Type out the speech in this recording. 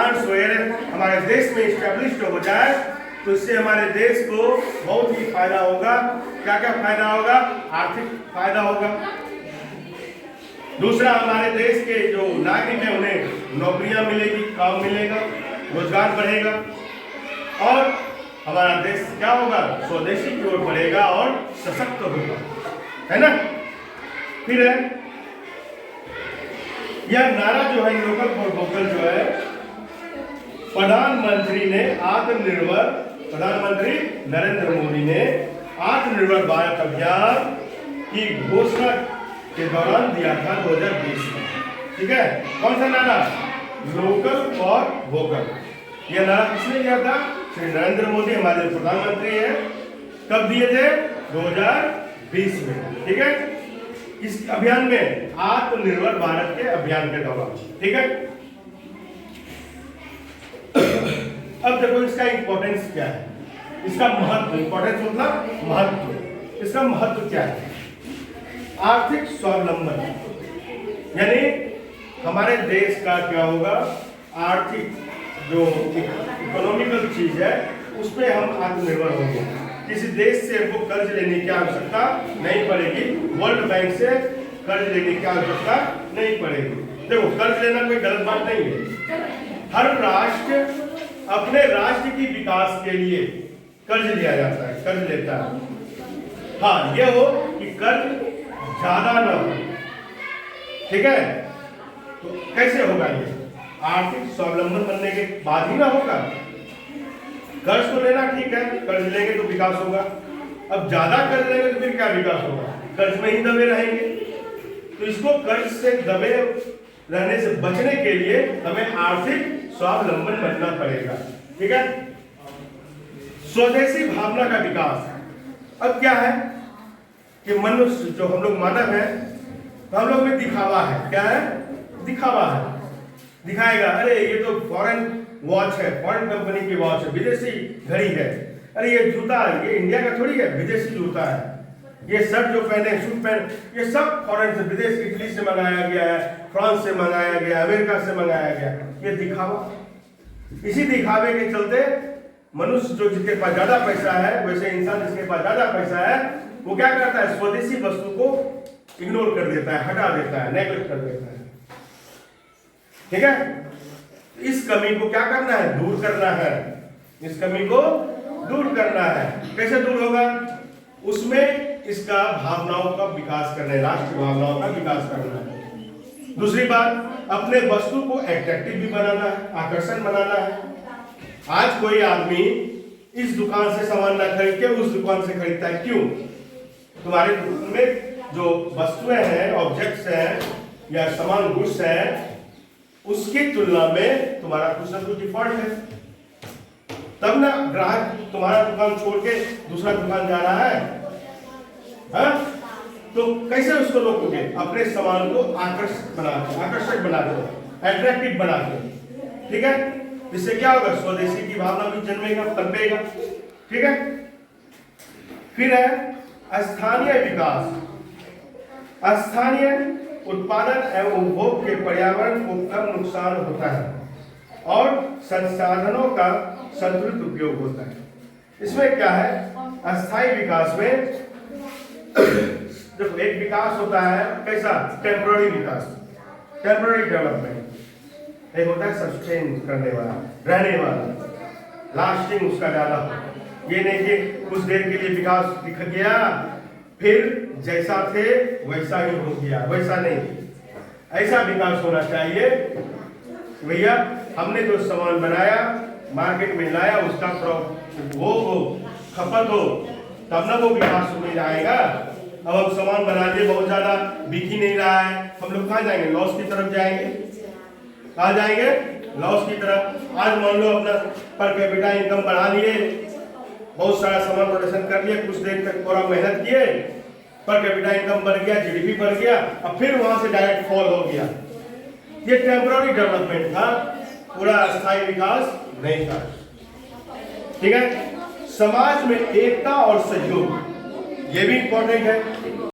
Plants वगैरह हमारे देश में इस्टेब्लिश हो जाए तो इससे हमारे देश को बहुत ही फायदा होगा। क्या क्या फायदा होगा? आर्थिक फायदा होगा। दूसरा, हमारे देश के जो नागरिक हैं उन्हें नौकरियां मिलेगी, काम मिलेगा, रोजगार बढ़ेगा और हमारा देश क्या होगा? स्वदेशी की ओर बढ़ेगा और सशक्त होगा, है ना। फिर है यह नारा जो है लोकल फॉर वोकल जो है प्रधानमंत्री नरेंद्र मोदी ने आत्मनिर्भर भारत अभियान की घोषणा के दौरान दिया था 2020 में। ठीक है, कौन सा नारा? Local for vocal. यह नारा किसने दिया था? श्री नरेंद्र मोदी हमारे प्रधानमंत्री हैं। कब दिए थे? 2020 में। ठीक है, इस अभियान में आत्मनिर्भर भारत के अभियान के दौरान। ठीक है, अब देखो इसका इंपॉर्टेंस क्या है, इसका महत्व। इंपॉर्टेंस मतलब महत्व। इसका महत्व क्या है? आर्थिक स्वावलंबन, यानी हमारे देश का क्या होगा? आर्थिक जो इकोनॉमिकल चीज है उस पर हम आत्मनिर्भर होंगे। किसी देश से हमको कर्ज लेने की आवश्यकता नहीं पड़ेगी, वर्ल्ड बैंक से कर्ज लेने की आवश्यकता नहीं पड़ेगी। देखो, कर्ज लेना कोई गलत बात नहीं है। हर राष्ट्र अपने राष्ट्र की विकास के लिए कर्ज लिया जाता है, कर्ज लेता है। हाँ, ये हो कि कर्ज ज्यादा न हो। ठीक है, तो कैसे होगा ये? आर्थिक स्वावलंबन बनने के बाद ही ना होगा। कर्ज तो लेना ठीक है, कर्ज लेंगे तो विकास होगा। अब ज्यादा कर्ज लेंगे तो फिर क्या विकास होगा? कर्ज में ही दबे रहेंगे। तो इसको कर्ज से दबे रहने से बचने के लिए हमें आर्थिक स्वावलंबन बनना पड़ेगा। ठीक है, स्वदेशी भावना का विकास। अब क्या है कि मनुष्य जो हम लोग मानव है तो हम लोग में दिखावा है। क्या है? दिखावा है। दिखाएगा, अरे ये तो फॉरेन वॉच है, फॉरेन कंपनी की वॉच है, विदेशी घड़ी है। अरे ये जूता ये इंडिया का थोड़ी है, विदेशी जूता है। ये शर्ट जो पहने, सूट पहने, ये सब फॉरेन से, विदेश, इटली से मंगाया गया है, फ्रांस से मंगाया गया, अमेरिका से मंगाया गया। ये दिखावा। इसी दिखावे के चलते मनुष्य जो जिसके पास ज्यादा पैसा है, वैसे इंसान जिसके पास ज्यादा पैसा है, वो क्या करता है? स्वदेशी वस्तु को इग्नोर कर देता है, हटा देता है, नेग्लेक्ट कर देता है। ठीक है, इस कमी को क्या करना है? दूर करना है। इस कमी को दूर करना है। कैसे दूर होगा? उसमें इसका भावनाओं का विकास करना है, राष्ट्रीय भावनाओं का विकास करना है। दूसरी बात, अपने वस्तु को एट्रैक्टिव भी बनाना है, आकर्षण बनाना है। आज कोई आदमी इस दुकान से सामान ना खरीद के उस दुकान से खरीदता है। क्यों? तुम्हारे में जो वस्तुएं हैं, ऑब्जेक्ट्स हैं या सामान, गुड्स हैं, उसकी तुलना में तुम्हारा कुछ ना कुछ डिफॉल्ट है। तब ना ग्राहक तुम्हारा दुकान छोड़ के दूसरा दुकान जा रहा है। हाँ? तो कैसे उसको रोकोगे? अपने सामान को आकर्षक बना के, एट्रैक्टिव बना के। ठीक है, इससे क्या होगा? स्वदेशी की भावना भी जन्मेगा, पनपेगा। ठीक है, फिर है स्थानीय विकास। स्थानीय उत्पादन एवं उपभोग के पर्यावरण को कम नुकसान होता है और संसाधनों का संतुलित उपयोग होता है। इसमें क्या है? अस्थायी विकास में देखो, एक विकास होता है कैसा? टेम्पररी विकास, टेम्पररी डेवलपमेंट। एक होता है सस्टेन करने वाला, रहने वाला, लास्टिंग उसका ज्यादा हो। ये नहीं कि कुछ देर के लिए विकास दिख गया फिर जैसा थे वैसा ही हो गया, वैसा नहीं। ऐसा विकास होना चाहिए भैया, हमने जो सामान बनाया, मार्केट में लाया, उसका उपभोग हो, खपत हो, तब ना वो विकास में आएगा। अब हम सामान बना दिए, बहुत ज्यादा बिक ही नहीं रहा है, हम लोग कहाँ जाएंगे? लॉस की तरफ जाएंगे। कहाँ जाएंगे? लॉस की तरफ। आज मान लो अपना पर कैपिटा इनकम बढ़ा लिए, बहुत सारा सामान प्रोडक्शन कर लिया, कुछ देर तक पूरा मेहनत किए, पर कैपिटा इनकम बढ़ गया, जीडीपी बढ़ गया, अब फिर वहां से डायरेक्ट फॉल हो गया। ये टेम्पररी डेवलपमेंट था, पूरा अस्थायी विकास नहीं था। ठीक है, समाज में एकता और सहयोग ये भी इंपॉर्टेंट है।